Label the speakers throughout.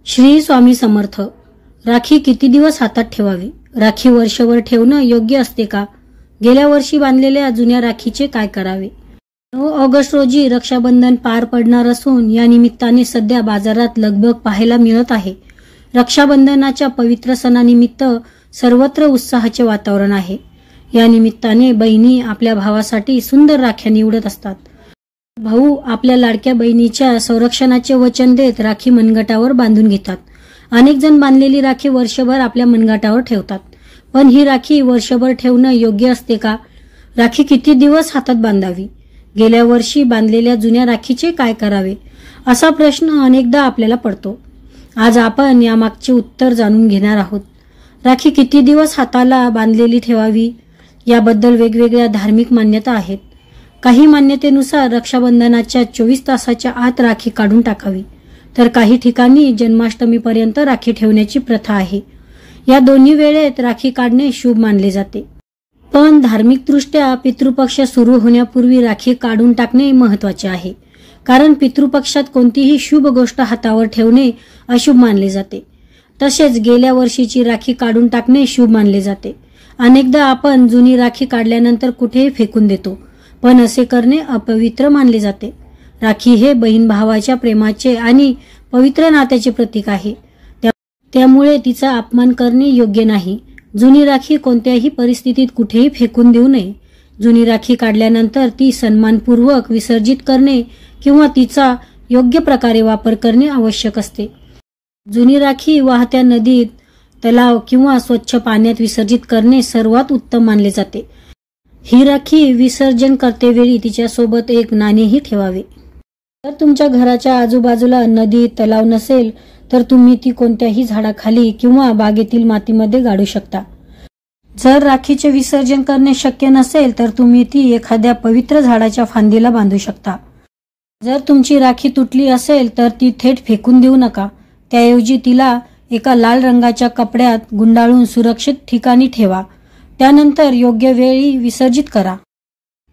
Speaker 1: श्री स्वामी समर्थ. राखी किती दिवस हातात ठेवावी? राखी वर्षभर ठेवणं योग्य असते का? गेल्या वर्षी बांधलेल्या जुन्या राखीचे काय करावे? 9 ऑगस्ट रोजी रक्षाबंधन पार पडणार असून या निमित्ताने सध्या बाजारात लगबग पाहायला मिळत आहे. रक्षाबंधनाच्या पवित्र सणानिमित्त सर्वत्र उत्साहाचे वातावरण आहे. या निमित्ताने बहिणी आपल्या भावासाठी सुंदर राख्या निवडत असतात. भाऊ आपल्या लाडक्या बहिणीच्या संरक्षणाचे वचन देत राखी मनगटावर बांधून घेतात. अनेक जण बांधलेली राखी वर्षभर आपल्या मनगटावर ठेवतात. पण ही राखी वर्षभर ठेवणं योग्य असते का? राखी किती दिवस हातात बांधावी? गेल्या वर्षी बांधलेल्या जुन्या राखीचे काय करावे? असा प्रश्न अनेकदा आपल्याला पडतो. आज आपण यामागचे उत्तर जाणून घेणार आहोत. राखी किती दिवस हाताला बांधलेली ठेवावी याबद्दल वेगवेगळ्या धार्मिक मान्यता आहेत. काही मान्यतेनुसार रक्षाबंधनाच्या 24 तासाच्या आत राखी काढून टाकावी, तर काही ठिकाणी जन्माष्टमीपर्यंत राखी ठेवण्याची प्रथा आहे. या दोन्ही वेळेत राखी काढणे शुभ मानले जाते. पण धार्मिकदृष्ट्या पितृपक्ष सुरू होण्यापूर्वी राखी काढून टाकणे महत्त्वाचे आहे. कारण पितृपक्षात कोणतीही शुभ गोष्ट हातावर ठेवणे अशुभ मानले जाते. तसेच गेल्या वर्षीची राखी काढून टाकणे शुभ मानले जाते. अनेकदा आपण जुनी राखी काढल्यानंतर कुठेही फेकून देतो, पण असे करणे अपवित्र मानले जाते. राखी हे बहीण भावाच्या प्रेमाचे आणि पवित्र नात्याचे प्रतीक आहे. त्यामुळे तिचा अपमान करणे योग्य नाही. जुनी राखी कोणत्याही परिस्थितीत कुठेही फेकून देऊ नये. जुनी राखी काढल्यानंतर ती सन्मानपूर्वक विसर्जित करणे किंवा तिचा योग्य प्रकारे वापर करणे आवश्यक असते. जुनी राखी वाहत्या नदीत, तलाव किंवा स्वच्छ पाण्यात विसर्जित करणे सर्वात उत्तम मानले जाते. ही राखी विसर्जन करतेवेळी तिच्यासोबत एक नाणेही ठेवावे. जर तुमच्या घराच्या आजूबाजूला नदी तलाव नसेल तर तुम्ही ती कोणत्याही झाडाखाली किंवा बागेतील मातीमध्ये गाडू शकता. जर राखीचे विसर्जन करणे शक्य नसेल तर तुम्ही ती एखाद्या पवित्र झाडाच्या फांदीला बांधू शकता. जर तुमची राखी तुटली असेल तर ती थेट फेकून देऊ नका. त्याऐवजी तिला एका लाल रंगाच्या कपड्यात गुंडाळून सुरक्षित ठिकाणी ठेवा. त्यानंतर योग्य वेळी विसर्जित करा.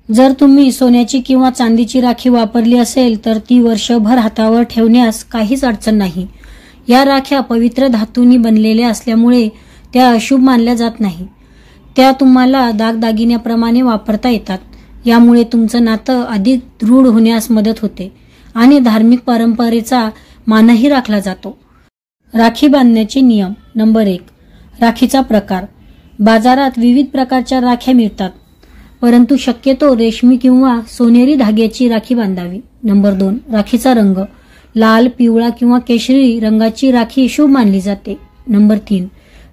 Speaker 1: जर तुम्ही सोन्याची किंवा चांदीची राखी वापरली असेल तर ती वर्षभर हातावर ठेवण्यास काहीच अडचण नाही. या राख्या पवित्र धातूंनी बनलेल्या असल्यामुळे त्या अशुभ मानल्या जात नाही. त्या तुम्हाला दागदागिन्याप्रमाणे वापरता येतात. यामुळे तुमचं नातं अधिक दृढ होण्यास मदत होते आणि धार्मिक परंपरेचा मानही राखला जातो. राखी बांधण्याचे नियम. नंबर 1. राखीचा प्रकार. बाजारात विविध प्रकारच्या राख्या मिळतात, परंतु शक्यतो रेशमी किंवा सोनेरी धाग्याची राखी बांधावी. नंबर 2. राखीचा रंग. लाल, पिवळा किंवा केशरी रंगाची राखी शुभ मानली जाते. नंबर 3.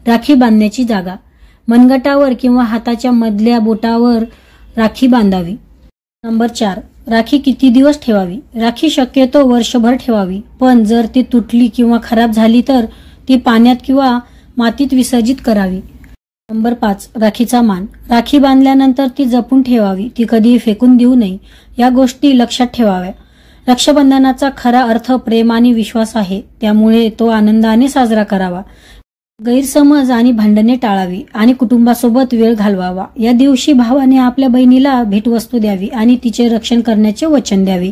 Speaker 1: राखी बांधण्याची जागा. मनगटावर किंवा हाताच्या मधल्या बोटावर राखी बांधावी. नंबर 4. राखी किती दिवस ठेवावी? राखी शक्यतो वर्षभर ठेवावी, पण जर ती तुटली किंवा खराब झाली तर ती पाण्यात किंवा मातीत विसर्जित करावी. नंबर 5. राखीचा मान. राखी बांधल्यानंतर ती जपून ठेवावी, ती कधीही फेकून देऊ नये. या गोष्टी लक्षात ठेवाव्या. रक्षाबंधनाचा खरा अर्थ प्रेम आणि विश्वास आहे, त्यामुळे तो आनंदाने साजरा करावा. गैरसमज आणि भांडणे टाळावी आणि कुटुंबासोबत वेळ घालवावा. या दिवशी भावाने आपल्या बहिणीला भेटवस्तू द्यावी आणि तिचे रक्षण करण्याचे वचन द्यावे.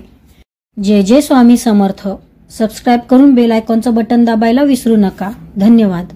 Speaker 1: जय जय स्वामी समर्थ. सबस्क्राईब करून बेल आयकॉनचं बटन दाबायला विसरू नका. धन्यवाद.